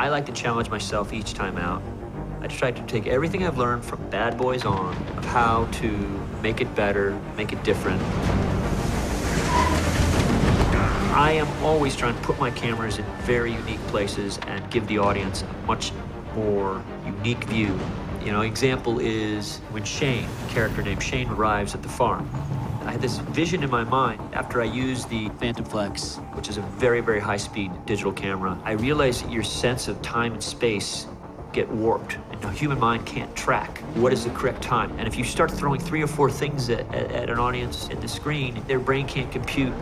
I like to challenge myself each time out. I try to take everything I've learned from Bad Boys on of how to make it better, make it different. I am always trying to put my cameras in very unique places and give the audience a much more unique view. You know, example is when Shane, a character named Shane, arrives at the farm. I had this vision in my mind after I used the Phantom Flex, which is a very, very high-speed digital camera. I realized that your sense of time and space get warped, and the human mind can't track what is the correct time. And if you start throwing 3 or 4 things at an audience in the screen, their brain can't compute,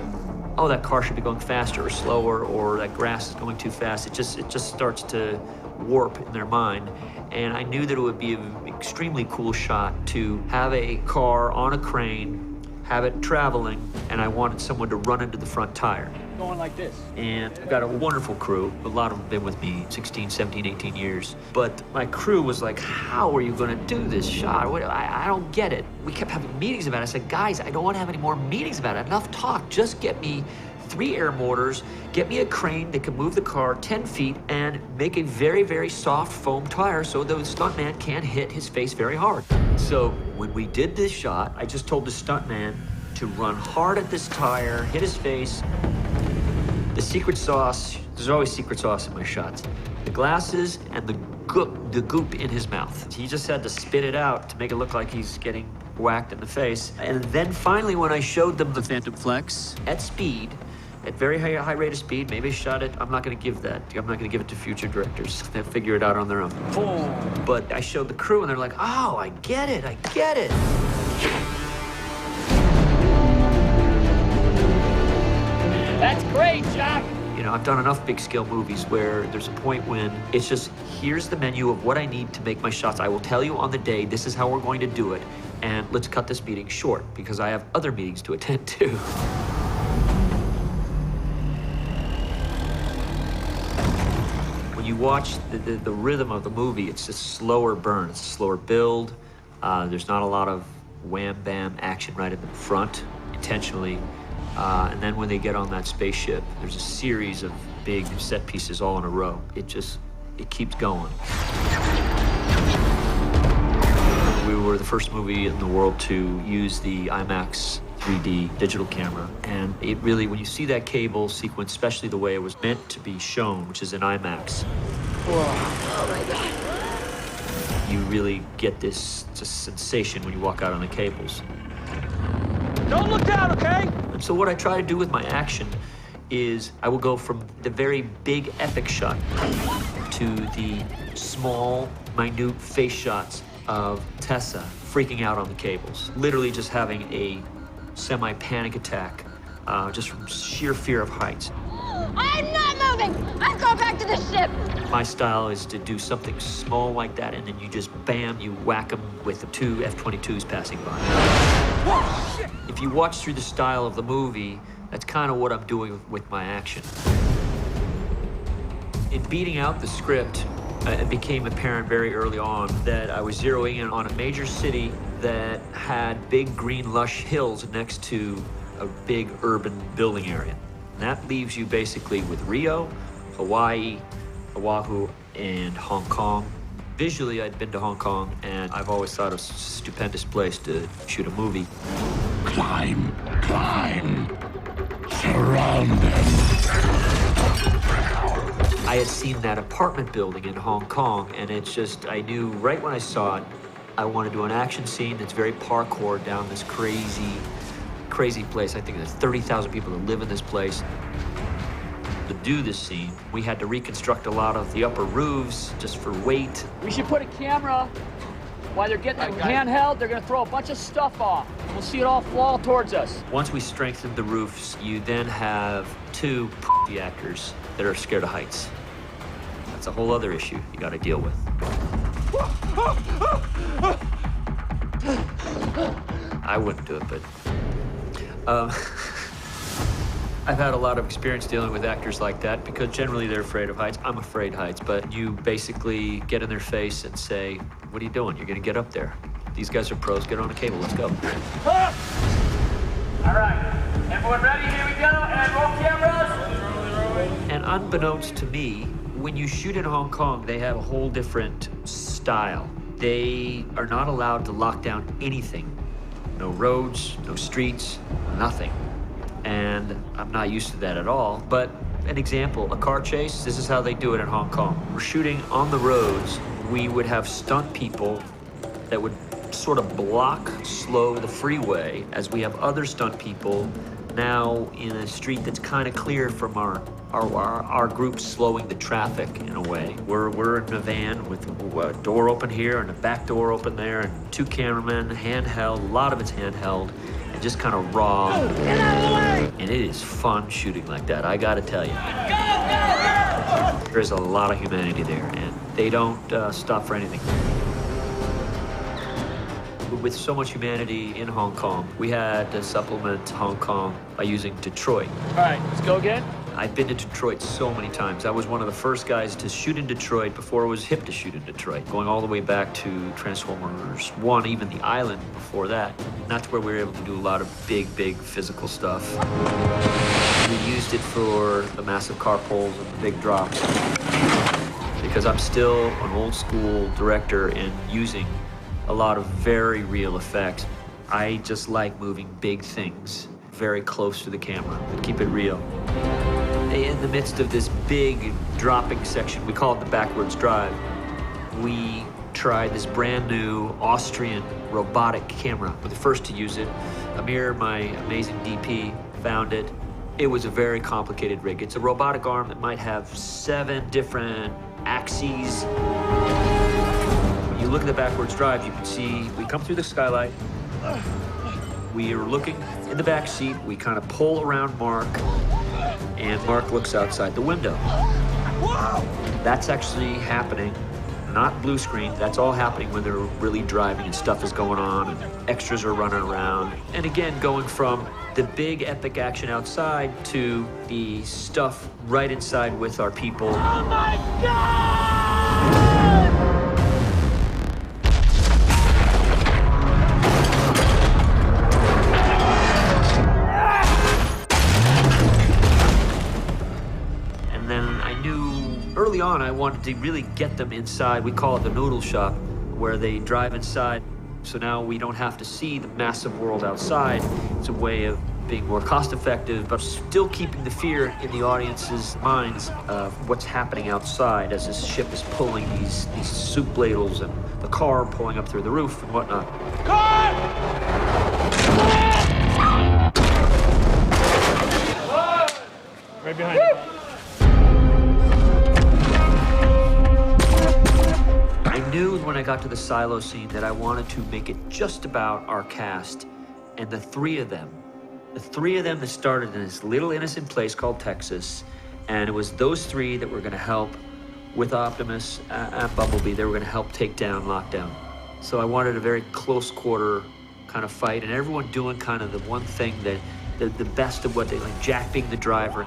oh, that car should be going faster or slower, or that grass is going too fast. It just starts to warp in their mind. And I knew that it would be an extremely cool shot to have a car on a crane, have it traveling, and I wanted someone to run into the front tire. Going like this. And I've got a wonderful crew. A lot of them have been with me 16, 17, 18 years. But my crew was like, how are you gonna do this shot? I don't get it. We kept having meetings about it. I said, guys, I don't wanna have any more meetings about it. Enough talk. Just get me 3 air mortars, get me a crane that can move the car 10 feet and make a very, very soft foam tire so the stuntman can't hit his face very hard. So when we did this shot, I just told the stuntman to run hard at this tire, hit his face. The secret sauce, there's always secret sauce in my shots. The glasses and the goop in his mouth. He just had to spit it out to make it look like he's getting whacked in the face. And then finally, when I showed them the Phantom Flex at speed, at very high rate of speed, maybe shot it. I'm not going to give that. I'm not going to give it to future directors. They'll figure it out on their own. Boom. But I showed the crew, and they're like, oh, I get it. I get it. That's great, Jack. You know, I've done enough big scale movies where there's a point when it's just, here's the menu of what I need to make my shots. I will tell you on the day, this is how we're going to do it. And let's cut this meeting short because I have other meetings to attend to. When you watch the rhythm of the movie, it's a slower burn, it's a slower build. There's not a lot of wham-bam action right in the front, intentionally. And then when they get on that spaceship, there's a series of big set pieces all in a row. It keeps going. We were the first movie in the world to use the IMAX 3D digital camera. And it really, when you see that cable sequence, especially the way it was meant to be shown, which is in IMAX, Oh my God. you really get this sensation when you walk out on the cables. Don't look down, okay? And so what I try to do with my action is I will go from the very big epic shot to the small, minute face shots of Tessa freaking out on the cables. Literally just having a semi-panic attack just from sheer fear of heights. I'm not moving! I'm going back to the ship! My style is to do something small like that, and then you just, bam, you whack them with the 2 F-22s passing by. Oh, shit. If you watch through the style of the movie, that's kind of what I'm doing with my action. In beating out the script, it became apparent very early on that I was zeroing in on a major city that had big green lush hills next to a big urban building area. And that leaves you basically with Rio, Hawaii, Oahu, and Hong Kong. Visually, I'd been to Hong Kong, and I've always thought it was a stupendous place to shoot a movie. Climb, climb, surround them. I had seen that apartment building in Hong Kong, and it's just, I knew right when I saw it, I want to do an action scene that's very parkour down this crazy place. I think there's 30,000 people that live in this place. To do this scene, we had to reconstruct a lot of the upper roofs just for weight. We should put a camera while they're getting it handheld. They're gonna throw a bunch of stuff off. We'll see it all fall towards us. Once we strengthened the roofs, you then have 2 actors that are scared of heights. That's a whole other issue you got to deal with. I wouldn't do it, but I've had a lot of experience dealing with actors like that because generally they're afraid of heights. I'm afraid of heights, but you basically get in their face and say, what are you doing? You're gonna get up there. These guys are pros, get on a cable, let's go. All right, everyone ready? Here we go, and roll cameras. And unbeknownst to me, When you shoot in Hong Kong, they have a whole different style. They are not allowed to lock down anything. No roads, no streets, nothing. And I'm not used to that at all. But an example, a car chase, this is how they do it in Hong Kong. We're shooting on the roads. We would have stunt people that would sort of slow the freeway as we have other stunt people now in a street that's kind of clear from our group slowing the traffic in a way. We're in a van with a door open here and a back door open there and 2 cameramen, handheld, a lot of it's handheld, and just kind of raw. Get out of the way! And it is fun shooting like that, I gotta tell you. There's a lot of humanity there, and they don't stop for anything. With so much humanity in Hong Kong, we had to supplement Hong Kong by using Detroit. All right, let's go again. I've been to Detroit so many times. I was one of the first guys to shoot in Detroit before it was hip to shoot in Detroit, going all the way back to Transformers 1, even the island before that. That's where we were able to do a lot of big physical stuff. We used it for the massive car pulls and the big drops. Because I'm still an old school director and using a lot of very real effects. I just like moving big things very close to the camera, but keep it real. In the midst of this big dropping section, we call it the backwards drive, we tried this brand new Austrian robotic camera. We're the first to use it. Amir, my amazing DP, found it. It was a very complicated rig. It's a robotic arm that might have 7 different axes. When you look at the backwards drive, you can see we come through the skylight. We are looking in the back seat. We kind of pull around Mark, and Mark looks outside the window. Whoa! That's actually happening, not blue screen. That's all happening when they're really driving and stuff is going on and extras are running around. And again, going from the big epic action outside to the stuff right inside with our people. Oh my God! Early on, I wanted to really get them inside. We call it the noodle shop, where they drive inside. So now we don't have to see the massive world outside. It's a way of being more cost-effective, but still keeping the fear in the audience's minds of what's happening outside as this ship is pulling these soup ladles and the car pulling up through the roof and whatnot. Car! Right behind you. I knew when I got to the silo scene that I wanted to make it just about our cast and the 3 of them. The 3 of them that started in this little innocent place called Texas, and it was those 3 that were gonna help with Optimus and Bumblebee. They were gonna help take down Lockdown. So I wanted a very close quarter kind of fight, and everyone doing kind of the one thing that, the best of what they like, Jack being the driver,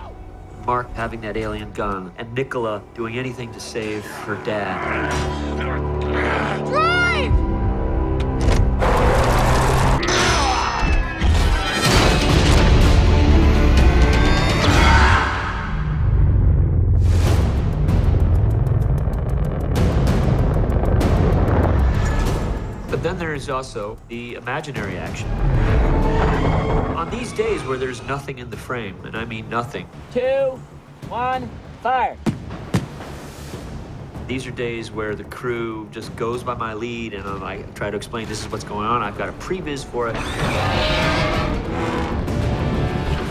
Mark having that alien gun, and Nicola doing anything to save her dad. Drive! But then there is also the imaginary action. On these days where there's nothing in the frame, and I mean nothing. 2, 1, fire. These are days where the crew just goes by my lead and I try to explain this is what's going on. I've got a previs for it.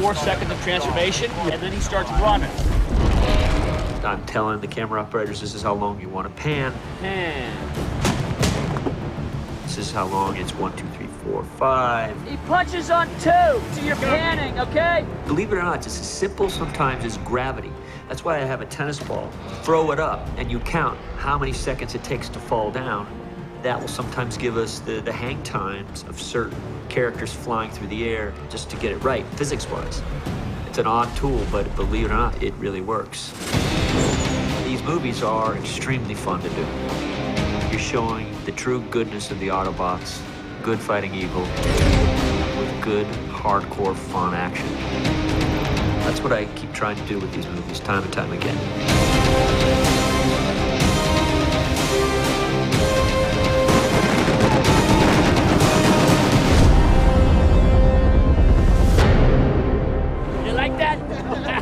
4 seconds of transformation, and then he starts running. I'm telling the camera operators this is how long you want to pan. This is how long it's 1, 2, 3, 4, 5. He punches on 2, so you're panning, okay? Believe it or not, it's as simple sometimes as gravity. That's why I have a tennis ball. Throw it up and you count how many seconds it takes to fall down. That will sometimes give us the hang times of certain characters flying through the air just to get it right, physics-wise. It's an odd tool, but believe it or not, it really works. These movies are extremely fun to do. You're showing the true goodness of the Autobots, good fighting evil, with good, hardcore, fun action. That's what I keep trying to do with these movies, time and time again. like that?